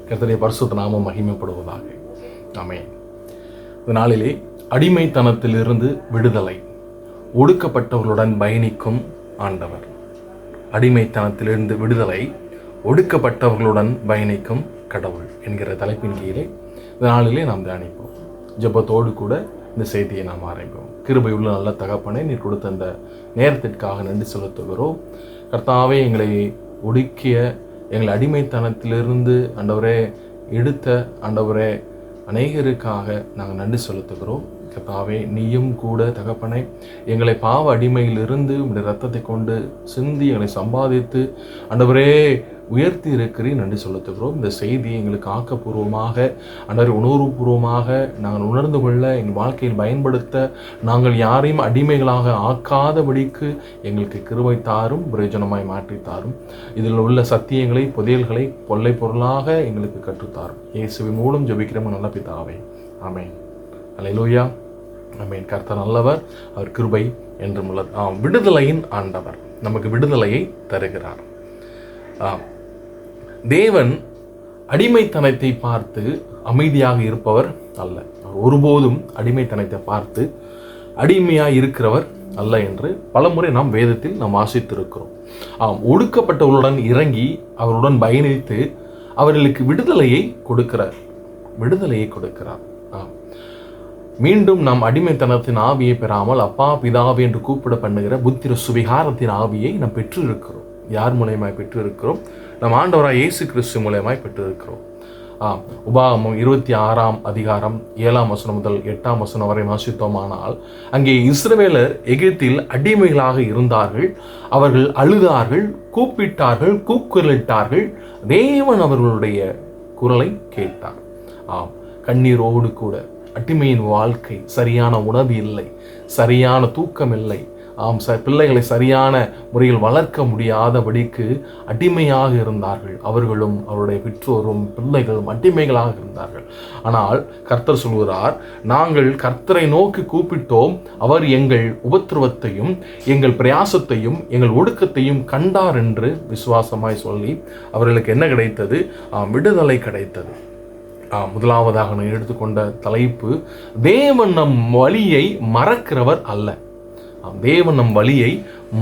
கர்த்தருடைய பரிசுத்த நாமம் மகிமைப்படுவதாக. ஆமென். இந்த நாளிலே அடிமைத்தனத்திலிருந்து விடுதலை, ஒடுக்கப்பட்டவர்களுடன் பயணிக்கும் ஆண்டவர். அடிமைத்தனத்திலிருந்து விடுதலை, ஒடுக்கப்பட்டவர்களுடன் பயணிக்கும் கடவுள் என்கிற தலைப்பின் கீழே இந்த நாளிலே நாம் தியானிப்போம். ஜெபத்தோடு கூட இந்த செய்தியை நாம் ஆரம்பிப்போம். கிருபையுள்ள நல்ல தகப்பனே, நீர் கொடுத்த அந்த நேரத்திற்காக நன்றி செலுத்துகிறோம். கர்த்தாவே, எங்களை ஒடுக்கிய, எங்களை அடிமைத்தனத்திலிருந்து ஆண்டவரே எடுத்த ஆண்டவரே அநேகருக்காக நாங்கள் நன்றி செலுத்துகிறோம். கர்த்தாவே, நீயும் கூட தகப்பனே எங்களை பாவ அடிமையிலிருந்து உடைய ரத்தத்தை கொண்டு சிந்தி எங்களை சம்பாதித்து ஆண்டவரே உயர்த்தி இருக்கிறீர், நன்றி செலுத்துகிறோம். இந்த செய்தியை எங்களுக்கு ஆக்கப்பூர்வமாக ஆண்டவரே உணர்வுபூர்வமாக நாங்கள் உணர்ந்து கொள்ள, எங்கள் வாழ்க்கையில் பயன்படுத்த, நாங்கள் யாரையும் அடிமைகளாக ஆக்காதபடிக்கு எங்களுக்கு கிருபை தாரும், பிரயோஜனமாய் மாற்றித்தாரும். இதில் உள்ள சத்தியங்களை, புதையல்களை கொள்ளை பொருளாக எங்களுக்கு கற்றுத்தாரும். இயேசுவின் மூலம் ஜெபிக்கிறோம் நல்ல பிதாவே, ஆமென். அல்லேலூயா. ஆமென். கர்த்தர் நல்லவர், அவர் கிருபை என்றும் உள்ளது. விடுதலையின் ஆண்டவர் நமக்கு விடுதலையை தருகிறார். தேவன் அடிமைத்தனத்தை பார்த்து அமைதியாக இருப்பவர் அல்ல. அவர் ஒருபோதும் அடிமைத்தனத்தை பார்த்து அடிமையாக இருக்கிறவர் அல்ல என்று பலமுறை நாம் வேதத்தில் நாம் வாசித்திருக்கிறோம். ஒடுக்கப்பட்டவர்களுடன் இறங்கி அவருடன் பயணித்து அவர்களுக்கு விடுதலையை கொடுக்கிறார். மீண்டும் நாம் அடிமைத்தனத்தின் ஆவியை பெறாமல் அப்பா பிதாவே என்று கூப்பிட பண்ணுகிற புத்திர சுவிகாரத்தின் ஆவியை நாம் பெற்று இருக்கிறோம். யார் மூலயமாய் பெற்று இருக்கிறோம்? நம் ஆண்டவராய் இயேசு கிறிஸ்து மூலமாய் பெற்று இருக்கிறோம். உபாகமம் 26ஆம் அதிகாரம் 7ஆம் வசனம் முதல் 8ஆம் வசனம் வரை வாசித்தோமானால், அங்கே இஸ்ரவேலர் எகிப்தில் அடிமைகளாக இருந்தார்கள். அவர்கள் அழுதார்கள், கூப்பிட்டார்கள், கூக்குரலிட்டார்கள். தேவன் அவர்களுடைய குரலை கேட்டார். கண்ணீரோடு கூட அடிமையின் வாழ்க்கை, சரியான உணவு இல்லை, சரியான தூக்கம் இல்லை, பிள்ளைகளை சரியான முறையில் வளர்க்க முடியாதபடிக்கு அடிமையாக இருந்தார்கள். அவர்களும் அவருடைய பெற்றோரும் பிள்ளைகளும் அடிமைகளாக இருந்தார்கள். ஆனால் கர்த்தர் சொல்கிறார், நாங்கள் கர்த்தரை நோக்கி கூப்பிட்டோம், அவர் எங்கள் உபத்திரவத்தையும் எங்கள் பிரயாசத்தையும் எங்கள் ஒடுக்கத்தையும் கண்டார் என்று விசுவாசமாய் சொல்லி அவர்களுக்கு என்ன கிடைத்தது? விடுதலை கிடைத்தது. முதலாவதாக நான் எடுத்துக்கொண்ட தலைப்பு, தேவன் நம் வழியை மறக்கிறவர் அல்ல. தேவன் நம் வழியை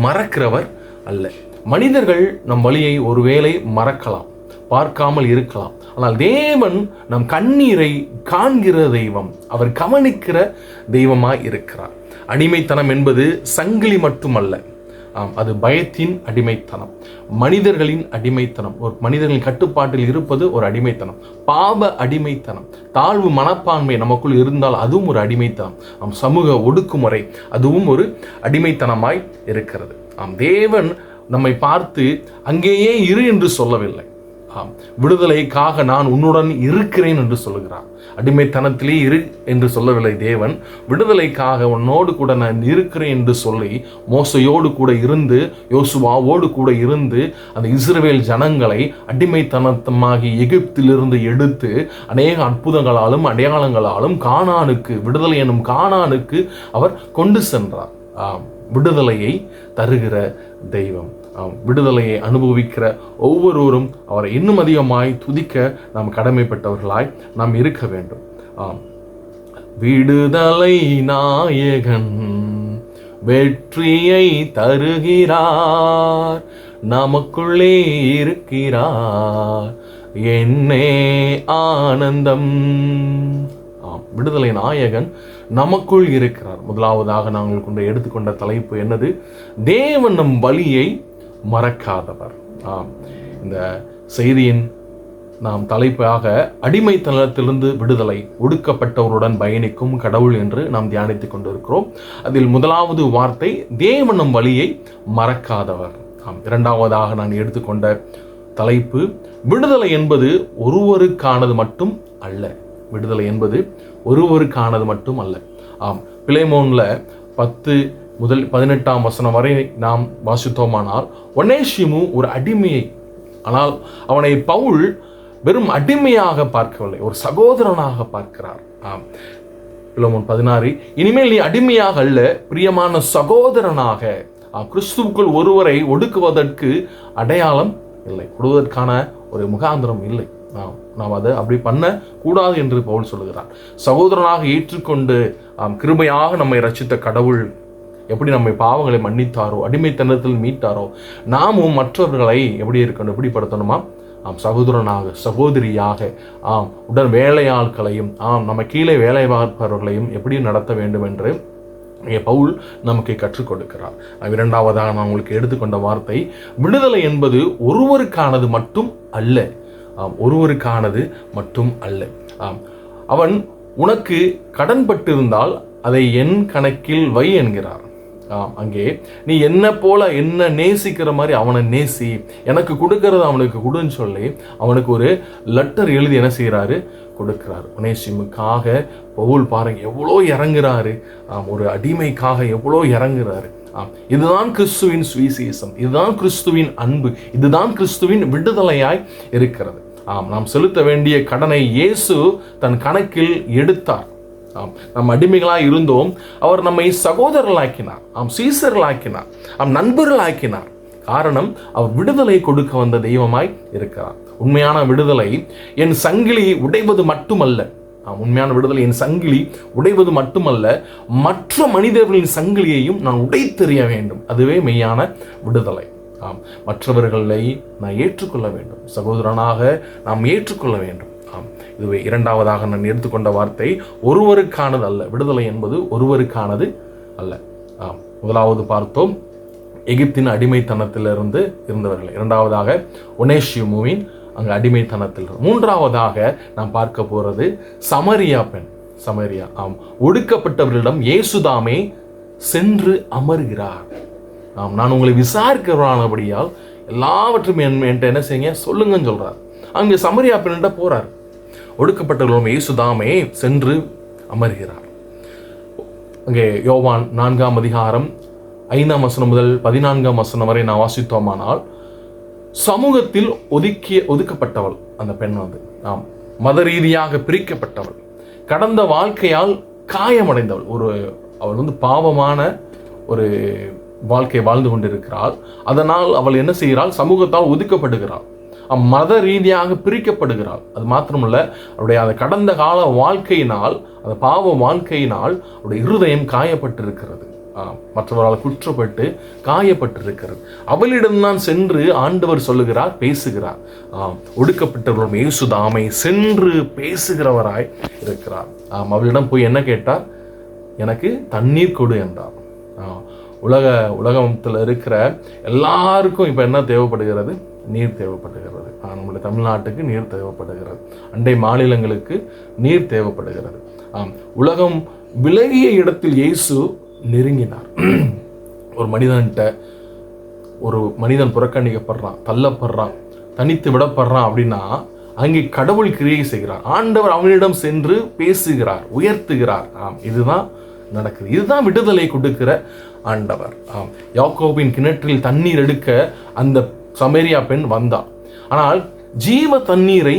மறக்கிறவர் அல்ல. மனிதர்கள் நம் வழியை ஒருவேளை மறக்கலாம், பார்க்காமல் இருக்கலாம். ஆனால் தேவன் நம் கண்ணீரை காண்கிற தெய்வம், அவர் கவனிக்கிற தெய்வமாய் இருக்கிறார். அடிமைத்தனம் என்பது சங்கிலி மட்டுமல்ல, அது பயத்தின் அடிமைத்தனம், மனிதர்களின் அடிமைத்தனம், ஒரு மனிதர்களின் கட்டுப்பாட்டில் இருப்பது ஒரு அடிமைத்தனம், பாவ அடிமைத்தனம், தாழ்வு மனப்பான்மை நமக்குள் இருந்தால் அதுவும் ஒரு அடிமைத்தனம், சமூக ஒடுக்குமுறை அதுவும் ஒரு அடிமைத்தனமாய் இருக்கிறது. தேவன் நம்மை பார்த்து அங்கேயே இரு என்று சொல்லவில்லை. விடுதலைக்காக நான் உன்னுடன் இருக்கிறேன் என்று சொல்லுகிறார். அடிமைத்தனத்திலே இரு என்று சொல்லவில்லை தேவன். விடுதலைக்காக உன்னோடு கூட நான் இருக்கிறேன் என்று சொல்லி மோசையோடு கூட இருந்து, யோசுவாவோடு கூட இருந்து அந்த இஸ்ரவேல் ஜனங்களை அடிமைத்தனமாகி எகிப்திலிருந்து எடுத்து அநேக அற்புதங்களாலும் அடையாளங்களாலும் கானானுக்கு, விடுதலை எனும் கானானுக்கு அவர் கொண்டு சென்றார். விடுதலையை தருகிற தெய்வம். விடுதலையை அனுபவிக்கிற ஒவ்வொருவரும் அவரை இன்னும் அதிகமாய் துதிக்க நாம் கடமைப்பட்டவர்களாய் நாம் இருக்க வேண்டும். விடுதலை நாயகன் வெற்றியை தருகிறார், நமக்குள்ளே இருக்கிறார், என்னே ஆனந்தம். விடுதலை நாயகன் நமக்குள் இருக்கிறார். முதலாவதாக நாங்கள் கொண்டு எடுத்துக்கொண்ட தலைப்பு என்னது? தேவன் நம் வழியை மறக்காதவர். இந்த செய்தியின் நாம் தலைப்பாக அடிமைத்தனத்திலிருந்து விடுதலை, ஒடுக்கப்பட்டவருடன் பயணிக்கும் கடவுள் என்று நாம் தியானித்துக் கொண்டிருக்கிறோம். அதில் முதலாவது வார்த்தை தேவன் நம் வழியை மறக்காதவர். இரண்டாவதாக நான் எடுத்துக்கொண்ட தலைப்பு, விடுதலை என்பது ஒருவருக்கானது மட்டும் அல்ல. விடுதலை என்பது ஒருவருக்கானது மட்டும் அல்ல. பிலேமோன்ல 10 முதல் 18ஆம் வசனம் வரை நாம் வாசித்தோமானால், ஒனேசிமு ஒரு அடிமையை, ஆனால் அவனை பவுல் வெறும் அடிமையாக பார்க்கவில்லை, ஒரு சகோதரனாக பார்க்கிறார். பிலேமோன் 16, இனிமேல் நீ அடிமையாக அல்ல, பிரியமான சகோதரனாக. கிறிஸ்துவுக்குள் ஒருவரை ஒடுக்குவதற்கு அடையாளம் இல்லை, கொடுவதற்கான ஒரு முகாந்திரம் இல்லை. நாம் அதை அப்படி பண்ண கூடாது என்று பவுல் சொல்லுகிறார். சகோதரனாக ஏற்றுக்கொண்டு கிருபையாக நம்மை ரட்சித்த கடவுள் எப்படி நம்மை பாவங்களை மன்னித்தாரோ, அடிமைத்தனத்தில் மீட்டாரோ, நாமும் மற்றவர்களை எப்படி இருக்கணும், எப்படி படுத்தணுமா, சகோதரனாக சகோதரியாக, உடன் வேலையாட்களையும் நம்ம கீழே வேலை பார்ப்பவர்களையும் எப்படி நடத்த வேண்டும் என்று பவுல் நமக்கு கற்றுக் கொடுக்கிறார். இரண்டாவதாக நான் உங்களுக்கு எடுத்துக்கொண்ட வார்த்தை, விடுதலை என்பது ஒருவருக்கானது மட்டும் அல்ல. ஒருவருக்கானது மட்டும் அல்ல. அவன் உனக்கு கடன் பட்டிருந்தால் அதை என் கணக்கில் வை என்கிறார். அங்கே நீ என்ன போல என்ன நேசிக்கிற மாதிரி அவனை நேசி, எனக்கு கொடுக்கறது அவனுக்கு கொடுன்னு சொல்லி அவனுக்கு ஒரு லெட்டர் எழுதி என்ன செய்கிறாரு, கொடுக்கிறார். ஒனேசிமுக்காக பவுல் பாருங்க எவ்வளோ இறங்குறாரு, ஒரு அடிமைக்காக எவ்வளோ இறங்குறாரு. இதுதான் கிறிஸ்துவின் சுவிசேஷம், இதுதான் கிறிஸ்துவின் அன்பு, இதுதான் கிறிஸ்துவின் விடுதலையாய் இருக்கிறது. நாம் செலுத்த வேண்டிய கடனை இயேசு தன் கணக்கில் எடுத்தார். நம் அடிமைகளாய் இருந்தோம், அவர் நம்மை சகோதரர்களாக்கினார், சீசர்களாக்கினார், நண்பர்களாக்கினார். காரணம், அவர் விடுதலை கொடுக்க வந்த தெய்வமாய் இருக்கிறார். உண்மையான விடுதலை என் சங்கிலி உடைவது மட்டுமல்ல, உண்மையான விடுதலை என் சங்கிலி உடைவது மட்டுமல்ல, மற்ற மனிதர்களின் சங்கிலியையும் நான் உடைத்தெறிய வேண்டும். அதுவே மெய்யான விடுதலை. மற்றவர்களை நான் ஏற்றுக்கொள்ள வேண்டும், சகோதரனாக நாம் ஏற்றுக்கொள்ள வேண்டும். இதுவே இரண்டாவதாக நான் எடுத்துக்கொண்ட வார்த்தை, ஒருவருக்கானது அல்ல. விடுதலை என்பது ஒருவருக்கானது அல்ல. முதலாவது பார்த்தோம் எகிப்தின் அடிமைத்தனத்திலிருந்து இருந்தவர்கள். இரண்டாவதாக ஒனேசிமுவின் அங்கே அடிமைத்தனத்தில். மூன்றாவதாக நாம் பார்க்க போறது சமரியா பெண். சமரியா ஒடுக்கப்பட்டவர்களிடம் இயேசுதாமே சென்று அமர்கிறார். நான் உங்களை விசாரிக்கிறவரானபடியால் எல்லாவற்றும் என்கிட்ட என்ன செய்யுங்க சொல்லுங்கன்னு சொல்றார். அங்கே சமரியா பெண்ணிட்ட போறார். ஒடுக்கப்பட்டவர்களும் இயேசுதாமே சென்று அமர்கிறார். அங்கே யோவான் 4ஆம் அதிகாரம் 5ஆம் வசனம் முதல் 14ஆம் வசனம் வரை நான் வாசித்தோமானால், சமூகத்தில் ஒதுக்கப்பட்டவள் அந்த பெண் மத ரீதியாக பிரிக்கப்பட்டவள், கடந்த வாழ்க்கையால் காயமடைந்தவள், அவள் பாவமான ஒரு வாழ்க்கை வாழ்ந்து கொண்டிருக்கிறாள். அதனால் அவள் என்ன செய்கிறாள், சமூகத்தால் ஒதுக்கப்படுகிறாள், மத ரீதியாக பிரிக்கப்படுகிறாள். அது மாத்திரமல்ல, அவருடைய அந்த கடந்த கால வாழ்க்கையினால், அந்த பாவ வாழ்க்கையினால் அவருடைய இருதயம் காயப்பட்டிருக்கிறது, மற்றவரால் குற்றப்பட்டு காயப்பட்டிருக்கிறது. அவளிடம்தான் சென்று ஆண்டவர் சொல்லுகிறார், பேசுகிறார். ஒடுக்கப்பட்டவர்களும் இயேசுதாமை சென்று பேசுகிறவராய் இருக்கிறார். அவளிடம் போய் என்ன கேட்டார், எனக்கு தண்ணீர் கொடு என்றார். உலகத்தில் இருக்கிற எல்லாருக்கும் இப்போ என்ன தேவைப்படுகிறது, நீர் தேவைப்படுகிறது. நம்முடைய தமிழ்நாட்டுக்கு நீர் தேவைப்படுகிறது, அண்டை மாநிலங்களுக்கு நீர் தேவைப்படுகிறது. உலகம் விலகிய இடத்தில் இயேசு நெருங்கினார். ஒரு மனிதன் புறக்கணிக்கப்படுறான், தள்ளப்படுறான், தனித்து விடப்படுறான் அப்படின்னா அங்கே கடவுள் கிரியை செய்கிறார். ஆண்டவர் அவனிடம் சென்று பேசுகிறார், உயர்த்துகிறார். இதுதான் நடக்குது. இதுதான் விடுதலை கொடுக்கிற ஆண்டவர். யாக்கோபின் கிணற்றில் தண்ணீர் எடுக்க அந்த சமரியா பெண் வந்தாள். ஆனால் ஜீவ தண்ணீரை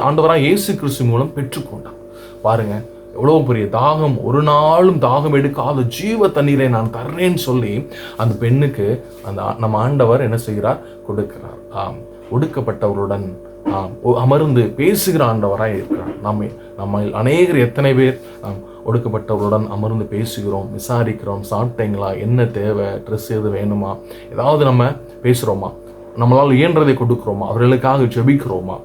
ஆண்டவராக இயேசு கிறிஸ்து மூலம் பெற்றுக்கொண்டார். பாருங்க எவ்வளவு பெரிய தாகம், ஒரு நாளும் தாகம் எடுக்காத ஜீவ தண்ணீரை நான் தர்றேன்னு சொல்லி அந்த பெண்ணுக்கு நம்ம ஆண்டவர் என்ன செய்கிறார், கொடுக்கிறார். ஒடுக்கப்பட்டவருடன் அமர்ந்து பேசுகிற ஆண்டவராய் இருக்கிறார். நம்ம அநேகர் எத்தனை பேர் ஒடுக்கப்பட்டவருடன் அமர்ந்து பேசுகிறோம், விசாரிக்கிறோம், சாப்பிட்டீங்களா, என்ன தேவை, ட்ரெஸ் எது வேணுமா, ஏதாவது நம்ம பேசுகிறோமா, நம்மளால் இயன்றதை கொடுக்கிறோமா, அவர்களுக்காக ஜெபிக்கிறோமா?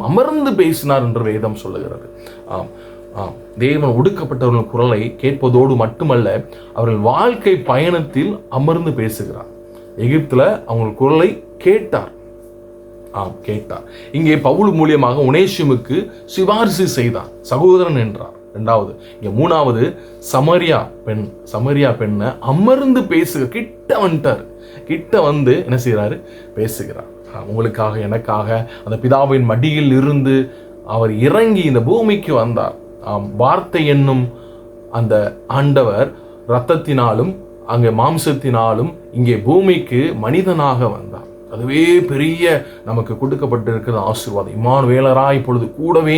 அமர்ந்து பேசினார் என்று வேதம் சொல்லுகிறது. தேவன் ஒடுக்கப்பட்டவர்கள் குரலை கேட்பதோடு மட்டுமல்ல, அவர்கள் வாழ்க்கை பயணத்தில் அமர்ந்து பேசுகிறார். எகிப்துல அவங்க குரலை கேட்டார். இங்கே பவுல் மூலியமாக ஒனேசிமுக்கு சிபாரிசு செய்தார், சகோதரன் என்றார். இரண்டாவது, இங்க மூணாவது சமரியா பெண்ணை அமர்ந்து கிட்ட வந்துட்டார். கிட்ட வந்து என்ன செய்யறாரு, பேசுகிறார். உங்களுக்காக எனக்காக அந்த பிதாவின் மடியில் இருந்து அவர் இறங்கி இந்த பூமிக்கு வந்தார். வார்த்தை என்னும் அந்த ஆண்டவர் இரத்தத்தினாலும் அங்கே மாம்சத்தினாலும் இங்கே பூமிக்கு மனிதனாக வந்தார். அதுவே பெரிய நமக்கு கொடுக்கப்பட்டிருக்கிற ஆசீர்வாதம். இம்மானுவேலராய் இப்பொழுது கூடவே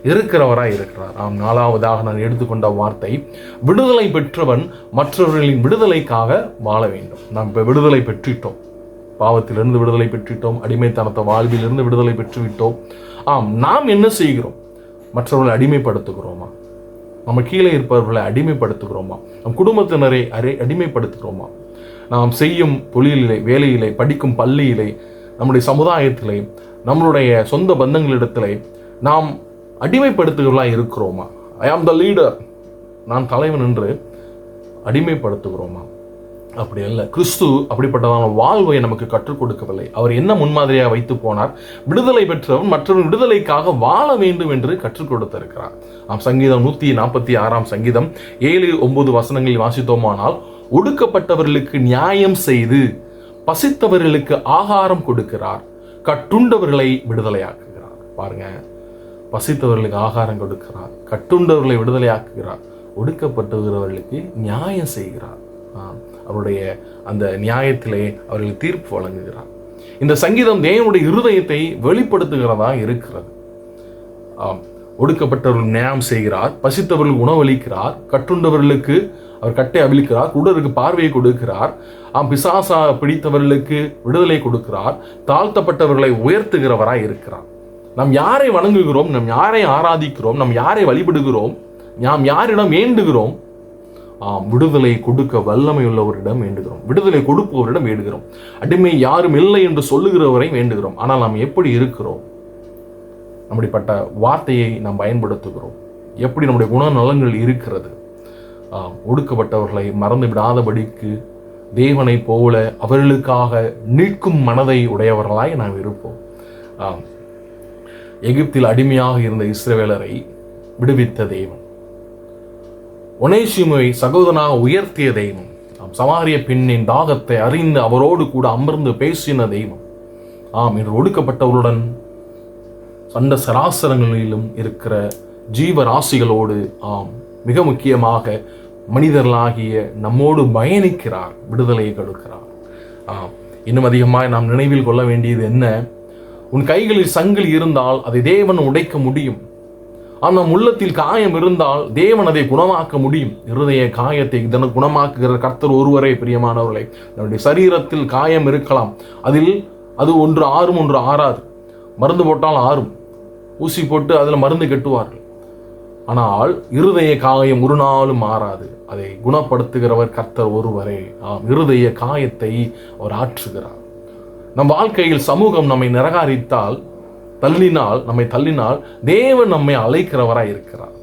இருக்கிறவராய் இருக்கிறார். நாலாவதாக நான் எடுத்துக்கொண்ட வார்த்தை, விடுதலை பெற்றவன் மற்றவர்களின் விடுதலைக்காக வாழ வேண்டும். நாம் இப்போ விடுதலை பெற்றிட்டோம், பாவத்திலிருந்து விடுதலை பெற்றுவிட்டோம், அடிமைத்தனத்தை வாழ்விலிருந்து விடுதலை பெற்றுவிட்டோம். நாம் என்ன செய்கிறோம்? மற்றவர்களை அடிமைப்படுத்துகிறோமா? நம்ம கீழே இருப்பவர்களை அடிமைப்படுத்துகிறோமா? நம் குடும்பத்தினரை அடிமைப்படுத்துகிறோமா? நாம் செய்யும் தொழிலிலே, வேலையிலே, படிக்கும் பள்ளியிலே, நம்முடைய சமுதாயத்திலே, நம்மளுடைய சொந்த பந்தங்களிடத்திலே நாம் அடிமைப்படுத்துகிறவர்களாக இருக்கிறோமா? ஐ ஆம் த லீடர், நான் தலைவன் என்று அடிமைப்படுத்துகிறோமா? அப்படி அல்ல. கிறிஸ்து அப்படிப்பட்டதான வாழ்வை நமக்கு கற்றுக் கொடுக்கவில்லை. அவர் என்ன முன்மாதிரியாக வைத்து போனார்? விடுதலை பெற்றவன் மற்றவன் விடுதலைக்காக வாழ வேண்டும் என்று கற்றுக் கொடுத்திருக்கிறார். சங்கீதம் 146 சங்கீதம் 7-9 வசனங்களில் வாசித்தோமானால், ஒடுக்கப்பட்டவர்களுக்கு நியாயம் செய்து பசித்தவர்களுக்கு ஆகாரம் கொடுக்கிறார், கட்டுண்டவர்களை விடுதலையாக்குகிறார். பாருங்க, பசித்தவர்களுக்கு ஆகாரம் கொடுக்கிறார், கட்டுண்டவர்களை விடுதலையாக்குகிறார், ஒடுக்கப்பட்டவர்களுக்கு நியாயம் செய்கிறார். அவருடைய அந்த நியாயத்திலே அவர்கள் தீர்ப்பு வழங்குகிறார். இந்த சங்கீதம் தேவனுடைய இருதயத்தை வெளிப்படுத்துகிறதா இருக்கிறது. ஒடுக்கப்பட்டவர்கள் நியாயம் செய்கிறார், பசித்தவர்களுக்கு உணவளிக்கிறார், கட்டுண்டவர்களுக்கு அவர் கட்டை அவிழ்க்கிறார், குருடருக்கு பார்வையை கொடுக்கிறார், பிசாசா பிடித்தவர்களுக்கு விடுதலை கொடுக்கிறார், தாழ்த்தப்பட்டவர்களை உயர்த்துகிறவராய் இருக்கிறார். நாம் யாரை வணங்குகிறோம்? நாம் யாரை ஆராதிக்கிறோம்? நாம் யாரை வழிபடுகிறோம்? நாம் யாரிடம் வேண்டுகிறோம்? விடுதலை கொடுக்க வல்லமை உள்ளவரிடம் வேண்டுகிறோம், விடுதலை கொடுப்பவரிடம் வேண்டுகிறோம். அடிமை யாரும் இல்லை என்று சொல்லுகிறவரை வேண்டுகிறோம். ஆனால் நாம் எப்படி இருக்கிறோம்? அப்படிப்பட்ட வார்த்தையை நாம் பயன்படுத்துகிறோம்? எப்படி நம்முடைய குணநலங்கள் இருக்கிறது? ஒடுக்கப்பட்டவர்களை மறந்து விடாதபடிக்கு தேவனை போல அவர்களுக்காக நிற்கும் மனதை உடையவர்களாய் நாம் இருப்போம். எகிப்தில் அடிமையாக இருந்த இஸ்ரவேலரை விடுவித்த தெய்வம், ஒனேசிமுவை சகோதரனாக உயர்த்திய தெய்வம், சமாரிய பெண்ணின் தாகத்தை அறிந்து அவரோடு கூட அமர்ந்து பேசின தெய்வம், இன்று ஒடுக்கப்பட்டவருடன் சண்ட சராசரங்களிலும் இருக்கிற ஜீவராசிகளோடு, மிக முக்கியமாக மனிதர்களாகிய நம்மோடு பயணிக்கிறார், விடுதலையை கொடுக்கிறார். இன்னும் அதிகமாக நாம் நினைவில் கொள்ள வேண்டியது என்ன? உன் கைகளில் சங்கிலி இருந்தால் அதை தேவன் உடைக்க முடியும். நம் உள்ளத்தில் காயம் இருந்தால் தேவன் அதை குணமாக்க முடியும். இருதய காயத்தை குணமாக்குகிற கர்த்தர் ஒருவரே. பிரியமானவர்களே, நம்முடைய சரீரத்தில் காயம் இருக்கலாம், அதில் அது ஒன்று ஆறும் ஒன்று ஆறாது. மருந்து போட்டால் ஆறும், ஊசி போட்டு அதில் மருந்து கட்டுவார்கள். ஆனால் இருதய காயம் ஒரு நாளும் மாறாது. அதை குணப்படுத்துகிறவர் கர்த்தர் ஒருவரே. இருதய காயத்தை அவர் ஆற்றுகிறார். நம் வாழ்க்கையில் சமூகம் நம்மை நிராகரித்தால், நம்மை தள்ளினால் தேவன் நம்மை அழைக்கிறவராய் இருக்கிறார்.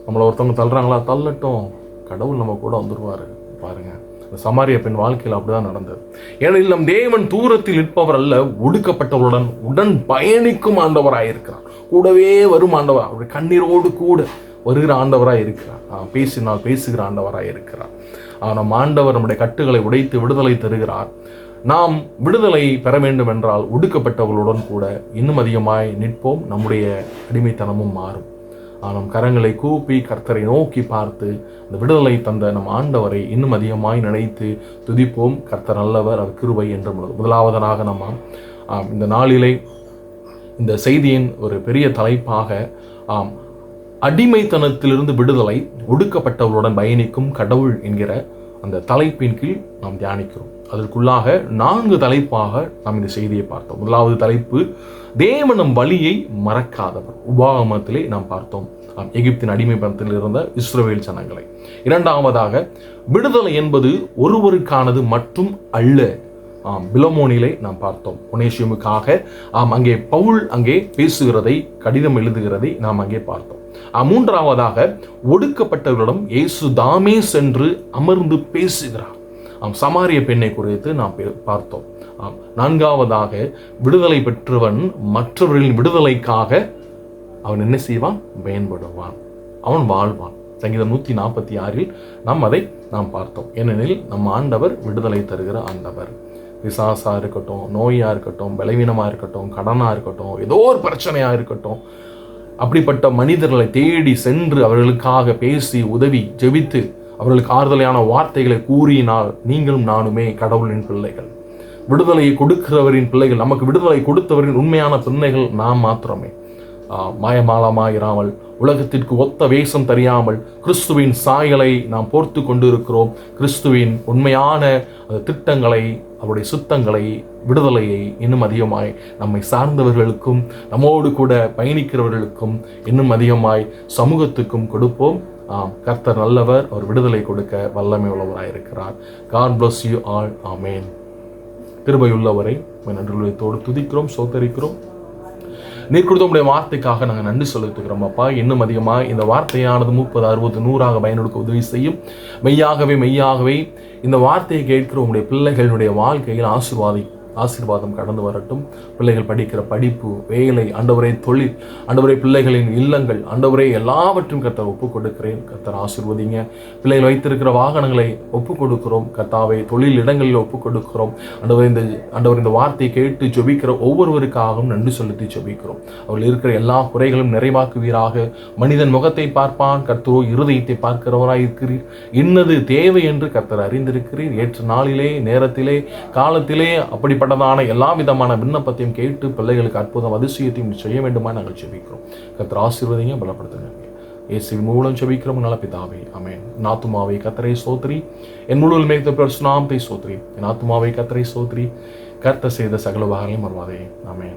நம்மளை ஒருத்தவங்க தள்ளுறாங்களா? தள்ளட்டும், கடவுள் நம்ம கூட வந்துருவாரு. பாருங்க, இந்த சமாரிய பெண் வாழ்க்கையில் அப்படிதான் நடந்தது. ஏனெனில் நம் தேவன் தூரத்தில் நிற்பவர் அல்ல, ஒடுக்கப்பட்டவருடன் உடன் பயணிக்கும் ஆண்டவராய் இருக்கிறார். கூடவே வரும் ஆண்டவர், அவருடைய கண்ணீரோடு கூட வருகிற ஆண்டவராய் இருக்கிறார். பேசினால் பேசுகிற ஆண்டவராய் இருக்கிறார். நம் ஆண்டவர் நம்முடைய கட்டுகளை உடைத்து விடுதலை தருகிறார். நாம் விடுதலை பெற வேண்டும் என்றால் ஒடுக்கப்பட்டவர்களுடன் கூட இன்னும் அதிகமாய் நிற்போம். நம்முடைய அடிமைத்தனமும் மாறும். நம் கரங்களை கூப்பி கர்த்தரை நோக்கி பார்த்து அந்த விடுதலை தந்த நம் ஆண்டவரை இன்னும் அதிகமாய் நினைத்து துதிப்போம். கர்த்தர் நல்லவர், அவர் கிருபை என்று. முதலாவதாக நம்ம இந்த நாளிலே இந்த செய்தியின் ஒரு பெரிய தலைப்பாக அடிமைத்தனத்திலிருந்து விடுதலை, ஒடுக்கப்பட்டவர்களுடன் பயணிக்கும் கடவுள் என்கிற அந்த தலைப்பின் கீழ் நாம் தியானிக்கிறோம். அதற்குள்ளாக 4 தலைப்பாக நாம் இந்த செய்தியை பார்த்தோம். முதலாவது தலைப்பு, தேவன் நம் வழியை மறக்காதவர். உபாகமத்திலே நாம் பார்த்தோம் எகிப்தின் அடிமைத்தனத்தில் இருந்த இஸ்ரவேல் ஜனங்களை. இரண்டாவதாக, விடுதலை என்பது ஒருவருக்கானது மட்டும் அல்ல. பிலமோனிலே நாம் பார்த்தோம். ஒனேசிமுக்காக அங்கே பவுல் அங்கே பேசுகிறதை, கடிதம் எழுதுகிறதை நாம் அங்கே பார்த்தோம். மூன்றாவதாக, ஒடுக்கப்பட்டவர்களிடம் இயேசு தாமே சென்று அமர்ந்து பேசுகிறார். சமாரிய பெண்ணை குறித்து நாம் பார்த்தோம். நான்காவதாக, விடுதலை பெற்றவன் மற்றவர்களின் விடுதலைக்காக அவன் என்ன செய்வான்? பயன்படுவான், அவன் வாழ்வான். சங்கீதம் 146 நாம் பார்த்தோம். ஏனெனில் நம் ஆண்டவர் விடுதலை தருகிற ஆண்டவர். பிசாசா இருக்கட்டும், நோயா இருக்கட்டும், பலவீனமா இருக்கட்டும், கடனா இருக்கட்டும், ஏதோ ஒரு பிரச்சனையா இருக்கட்டும், அப்படிப்பட்ட மனிதர்களை தேடி சென்று அவர்களுக்காக பேசி உதவி ஜெபித்து அவர்களுக்கு ஆறுதலான வார்த்தைகளை கூறினால் நீங்களும் நானுமே கடவுளின் பிள்ளைகள், விடுதலையை கொடுக்கிறவரின் பிள்ளைகள். நமக்கு விடுதலை கொடுத்தவரின் உண்மையான பிள்ளைகள் நாம் மாத்திரமே. மாயமாலமாயிராமல், உலகத்திற்கு ஒத்த வேஷம் தெரியாமல் கிறிஸ்துவின் சாயலை நாம் போர்த்து கொண்டு இருக்கிறோம். கிறிஸ்துவின் உண்மையான திட்டங்களை, அவருடைய சுத்தங்களை, விடுதலையை இன்னும் அதிகமாய் நம்மை சார்ந்தவர்களுக்கும் நம்மோடு கூட பயணிக்கிறவர்களுக்கும் இன்னும் அதிகமாய் சமூகத்துக்கும் கொடுப்போம். கர்த்தர் நல்லவர், அவர் விடுதலை கொடுக்க வல்லமை உள்ளவராயிருக்கிறார். God bless you all. ஆமேன். கிருபையுள்ளவரை நன்றியோடு துதிக்கிறோம், சோத்தரிக்கிறோம். நீர் கொடுத்த உடைய வார்த்தைக்காக நாங்கள் நன்றி செலுத்துகிறோம் அப்பா. இன்னும் அதிகமாக இந்த வார்த்தையானது 30, 60, 100 பயனெடுக்க உதவி செய்யும். மெய்யாகவே இந்த வார்த்தையை கேட்கிற உங்களுடைய பிள்ளைகளுடைய வாழ்க்கையில் ஆசீர்வாதம் கடந்து வரட்டும். பிள்ளைகள் படிக்கிற படிப்பு, வேலை, ஆண்டவரே தொழில், ஆண்டவரே பிள்ளைகளின் இல்லங்கள், ஆண்டவரே எல்லாவற்றும் கர்த்தர் ஒப்புக் கொடுக்கிறேன். கர்த்தர் ஆசீர்வதிங்க. பிள்ளைகள் வைத்திருக்கிற வாகனங்களை ஒப்புக் கொடுக்கிறோம் கர்த்தாவே. தொழில் இடங்களில் ஒப்புக் கொடுக்கிறோம் ஆண்டவர். இந்த வார்த்தையை கேட்டு ஜெபிக்கிற ஒவ்வொருவருக்காகவும் நன்றி செலுத்தி ஜெபிக்கிறோம். அவர்கள் இருக்கிற எல்லா குறைகளும் நிறைவாக்குவீராக. மனிதன் முகத்தை பார்ப்பான், கர்த்தரோ இருதயத்தை பார்க்கிறவராய் இருக்கிறீர். இன்னது தேவை என்று கர்த்தர் அறிந்திருக்கிறீர். ஏற்ற நாளிலே, நேரத்திலே, காலத்திலே அப்படிப்பட்டதான எல்லா விதமான விண்ணப்பத்தையும் கேட்டு பிள்ளைகளுக்கு அற்புதம், அதிசயத்தையும் செய்ய வேண்டுமா நாங்கள் ஜெபிக்கிறோம். கர்த்தர் ஆசீர்வதிங்க, பலப்படுத்துங்க. இயேசுவின் மூலம் ஜெபிக்கிறோம் நல்ல பிதாவே, ஆமென். என் ஆத்துமாவே கர்த்தரை ஸ்தோத்திரி, என் முழு நாமத்தை ஸ்தோத்திரி. என் ஆத்துமாவே கர்த்தரை ஸ்தோத்திரி, கர்த்தர் செய்த சகல உபகாரங்களையும் மறவாதே. ஆமென்.